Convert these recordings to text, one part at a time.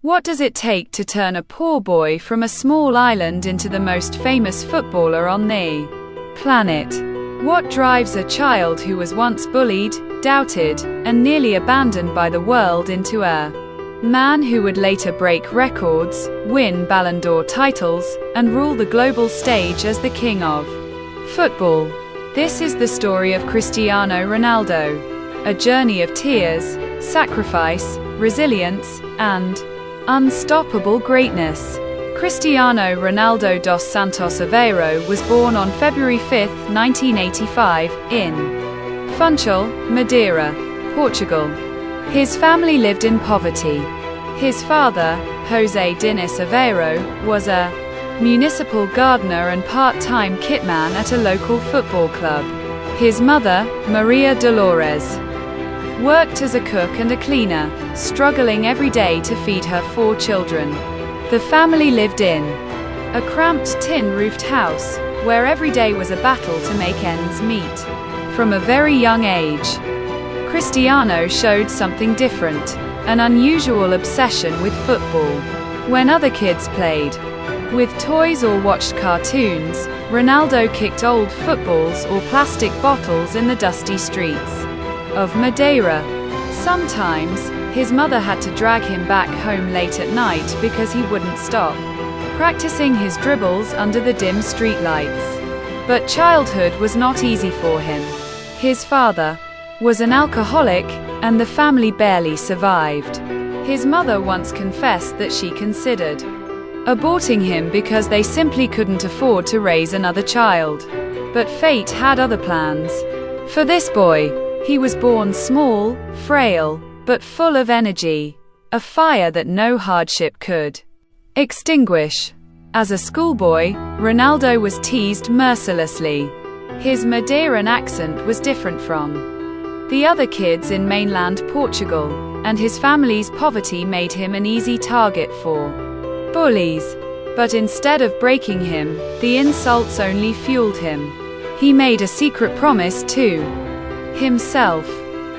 What does it take to turn a poor boy from a small island into the most famous footballer on the planet? What drives a child who was once bullied, doubted, and nearly abandoned by the world into a man who would later break records, win Ballon d'Or titles, and rule the global stage as the king of football? This is the story of Cristiano Ronaldo. A journey of tears, sacrifice, resilience, and unstoppable greatness. Cristiano Ronaldo dos Santos Aveiro was born on February 5, 1985, in Funchal, Madeira, Portugal. His family lived in poverty. His father, José Diniz Aveiro, was a municipal gardener and part-time kitman at a local football club. His mother, Maria Dolores, worked as a cook and a cleaner, struggling every day to feed her 4 children. The family lived in a cramped tin-roofed house, where every day was a battle to make ends meet. From a very young age, Cristiano showed something different, an unusual obsession with football. When other kids played with toys or watched cartoons, Ronaldo kicked old footballs or plastic bottles in the dusty streets of Madeira. Sometimes, his mother had to drag him back home late at night because he wouldn't stop practicing his dribbles under the dim streetlights. But childhood was not easy for him. His father was an alcoholic, and the family barely survived. His mother once confessed that she considered aborting him because they simply couldn't afford to raise another child. But fate had other plans for this boy. He was born small, frail, but full of energy, a fire that no hardship could extinguish. As a schoolboy, Ronaldo was teased mercilessly. His Madeiran accent was different from the other kids in mainland Portugal, and his family's poverty made him an easy target for bullies. But instead of breaking him, the insults only fueled him. He made a secret promise to himself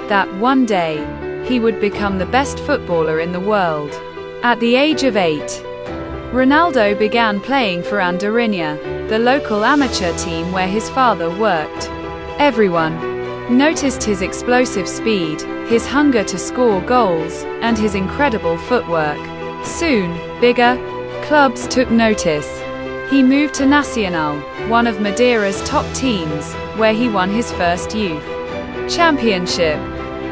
that one day, he would become the best footballer in the world. At the age of 8, Ronaldo began playing for Andorinha, the local amateur team where his father worked. Everyone noticed his explosive speed, his hunger to score goals, and his incredible footwork. Soon, bigger clubs took notice. He moved to Nacional, one of Madeira's top teams, where he won his first youth championship.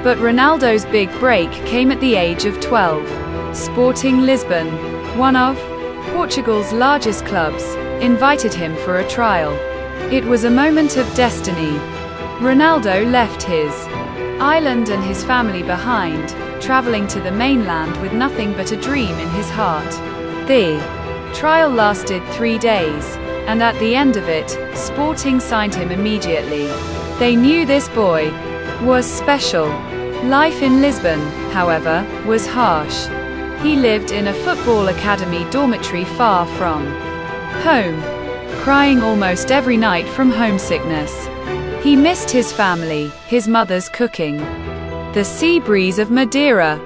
But Ronaldo's big break came at the age of 12. Sporting Lisbon, one of Portugal's largest clubs, invited him for a trial. It was a moment of destiny. Ronaldo left his island and his family behind, traveling to the mainland with nothing but a dream in his heart. The trial lasted 3 days, and at the end of it, Sporting signed him immediately. They knew this boy was special. Life in Lisbon, however, was harsh. He lived in a football academy dormitory far from home, crying almost every night from homesickness. He missed his family, his mother's cooking, the sea breeze of Madeira.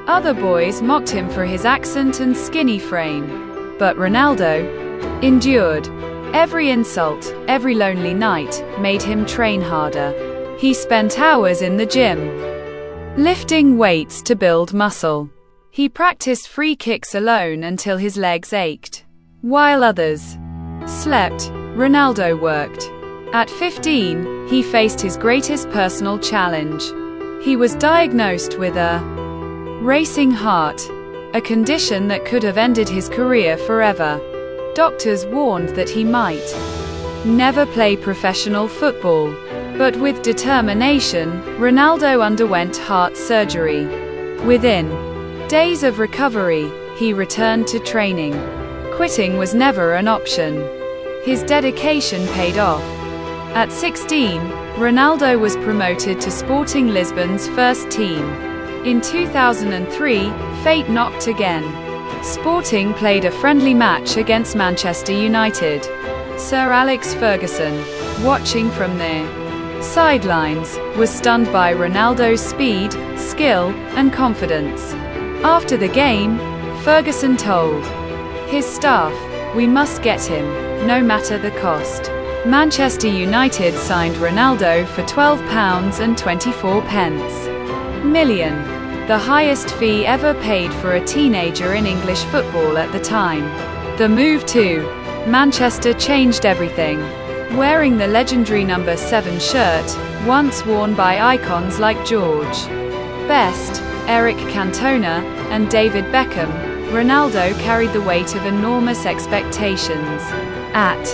Other boys mocked him for his accent and skinny frame. But Ronaldo endured. Every insult, every lonely night, made him train harder. He spent hours in the gym, lifting weights to build muscle. He practiced free kicks alone until his legs ached. While others slept, Ronaldo worked. At 15, he faced his greatest personal challenge. He was diagnosed with a racing heart, a condition that could have ended his career forever. Doctors warned that he might never play professional football. But with determination, Ronaldo underwent heart surgery. Within days of recovery, he returned to training. Quitting was never an option. His dedication paid off. At 16, Ronaldo was promoted to Sporting Lisbon's first team. In 2003, fate knocked again. Sporting played a friendly match against Manchester United. Sir Alex Ferguson, watching from the sidelines, was stunned by Ronaldo's speed, skill, and confidence. After the game, Ferguson told his staff, "We must get him, no matter the cost." Manchester United signed Ronaldo for £12.24 million, the highest fee ever paid for a teenager in English football at the time. The move to Manchester changed everything. Wearing the legendary number 7 shirt, once worn by icons like George Best, Eric Cantona, and David Beckham, Ronaldo carried the weight of enormous expectations. At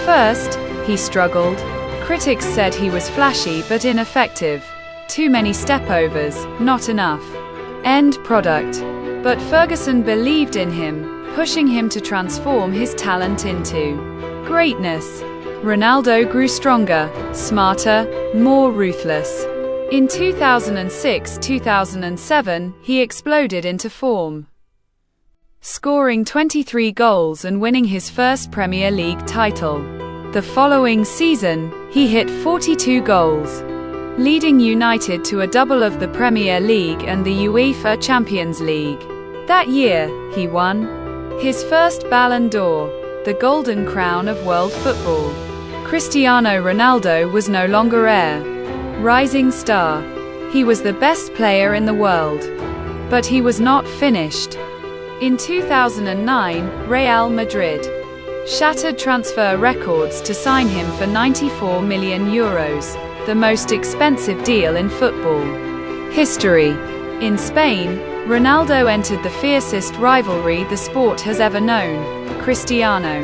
first, he struggled. Critics said he was flashy but ineffective. Too many stepovers, not enough end product. But Ferguson believed in him, pushing him to transform his talent into greatness. Ronaldo grew stronger, smarter, more ruthless. In 2006-2007, he exploded into form, scoring 23 goals and winning his first Premier League title. The following season, he hit 42 goals, leading United to a double of the Premier League and the UEFA Champions League. That year, he won his first Ballon d'Or, the golden crown of world football. Cristiano Ronaldo was no longer a rising star. He was the best player in the world. But he was not finished. In 2009, Real Madrid shattered transfer records to sign him for €94 million, the most expensive deal in football history. In Spain, Ronaldo entered the fiercest rivalry the sport has ever known, Cristiano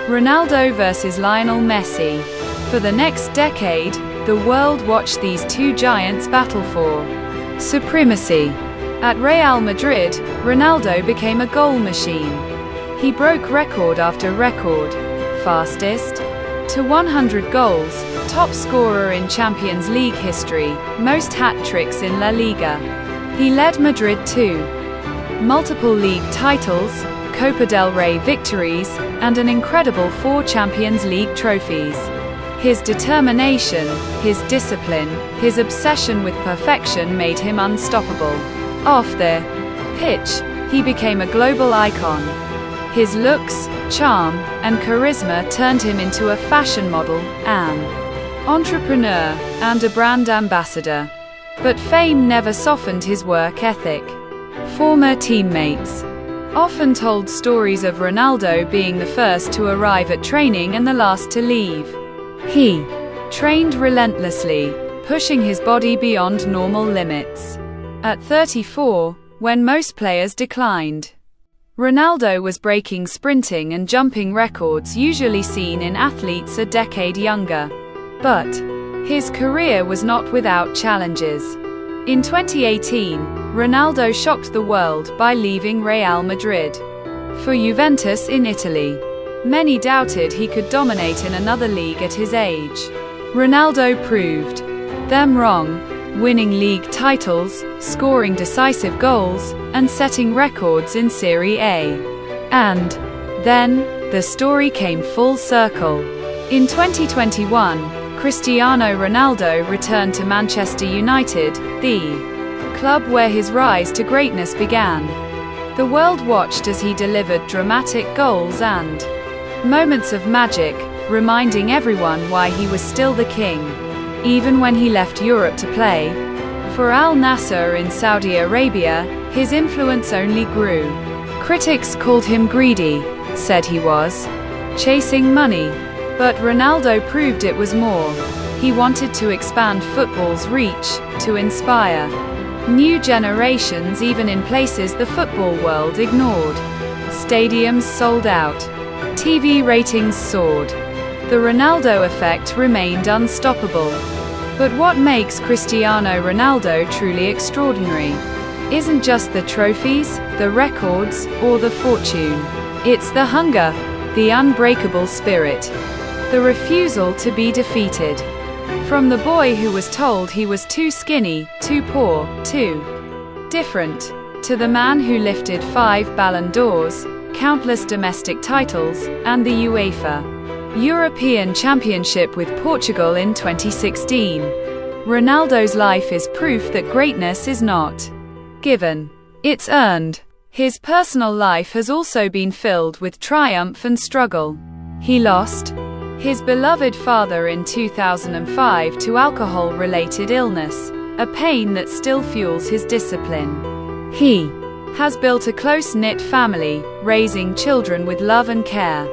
Ronaldo versus Lionel Messi. For the next decade, the world watched these two giants battle for supremacy. At Real Madrid, Ronaldo became a goal machine. He broke record after record: fastest to 100 goals, top scorer in Champions League history, most hat-tricks in La Liga. He led Madrid to multiple league titles, Copa del Rey victories, and an incredible 4 Champions League trophies. His determination, his discipline, his obsession with perfection made him unstoppable. Off the pitch, he became a global icon. His looks, charm, and charisma turned him into a fashion model, an entrepreneur, and a brand ambassador. But fame never softened his work ethic. Former teammates often told stories of Ronaldo being the first to arrive at training and the last to leave. He trained relentlessly, pushing his body beyond normal limits. At 34, when most players declined, Ronaldo was breaking sprinting and jumping records usually seen in athletes a decade younger. But his career was not without challenges. In 2018, Ronaldo shocked the world by leaving Real Madrid for Juventus in Italy. Many doubted he could dominate in another league at his age. Ronaldo proved them wrong, winning league titles, scoring decisive goals, and setting records in Serie A. And then, the story came full circle. In 2021, Cristiano Ronaldo returned to Manchester United, the club where his rise to greatness began. The world watched as he delivered dramatic goals and moments of magic, reminding everyone why he was still the king. Even when he left Europe to play for Al Nassr in Saudi Arabia, his influence only grew. Critics called him greedy, said he was chasing money. But Ronaldo proved it was more. He wanted to expand football's reach, to inspire new generations even in places the football world ignored. Stadiums sold out. TV ratings soared. The Ronaldo effect remained unstoppable. But what makes Cristiano Ronaldo truly extraordinary isn't just the trophies, the records, or the fortune. It's the hunger, the unbreakable spirit, the refusal to be defeated. From the boy who was told he was too skinny, too poor, too different, to the man who lifted 5 Ballon d'Ors, countless domestic titles, and the UEFA European Championship with Portugal in 2016. Ronaldo's life is proof that greatness is not given, it's earned. His personal life has also been filled with triumph and struggle. He lost his beloved father in 2005 to alcohol-related illness, a pain that still fuels his discipline. He has built a close-knit family, raising children with love and care.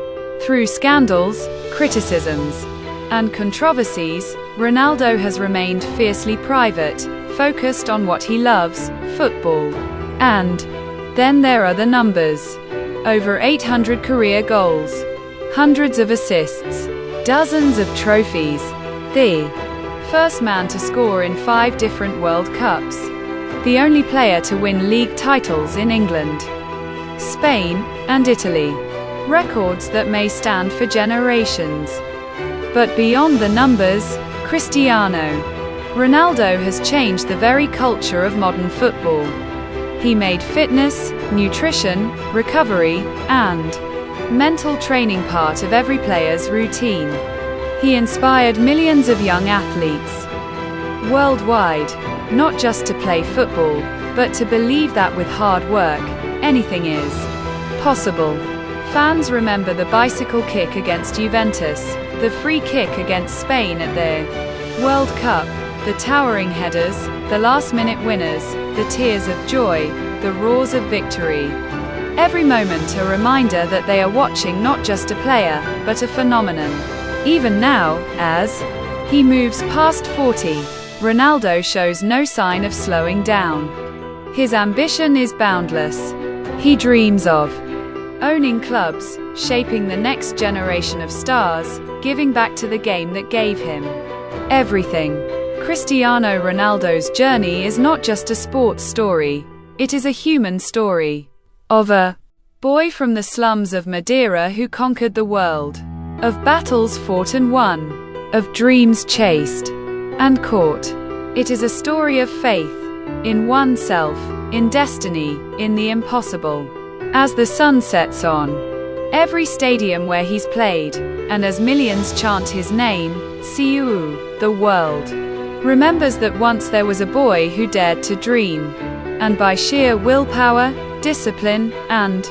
Through scandals, criticisms, and controversies, Ronaldo has remained fiercely private, focused on what he loves, football. And then there are the numbers. Over 800 career goals, hundreds of assists, dozens of trophies. The first man to score in 5 different World Cups. The only player to win league titles in England, Spain, and Italy. Records that may stand for generations. But beyond the numbers, Cristiano Ronaldo has changed the very culture of modern football. He made fitness, nutrition, recovery, and mental training part of every player's routine. He inspired millions of young athletes worldwide, not just to play football, but to believe that with hard work, anything is possible. Fans remember the bicycle kick against Juventus, the free kick against Spain at the World Cup, the towering headers, the last-minute winners, the tears of joy, the roars of victory. Every moment a reminder that they are watching not just a player, but a phenomenon. Even now, as he moves past 40, Ronaldo shows no sign of slowing down. His ambition is boundless. He dreams of owning clubs, shaping the next generation of stars, giving back to the game that gave him everything. Cristiano Ronaldo's journey is not just a sports story, it is a human story. Of a boy from the slums of Madeira who conquered the world. Of battles fought and won. Of dreams chased and caught. It is a story of faith in oneself, in destiny, in the impossible. As the sun sets on every stadium where he's played, and as millions chant his name, CR7, the world remembers that once there was a boy who dared to dream, and by sheer willpower, discipline, and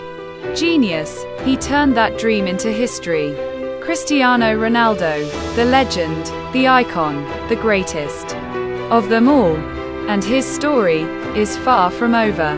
genius, he turned that dream into history. Cristiano Ronaldo, the legend, the icon, the greatest of them all. And his story is far from over.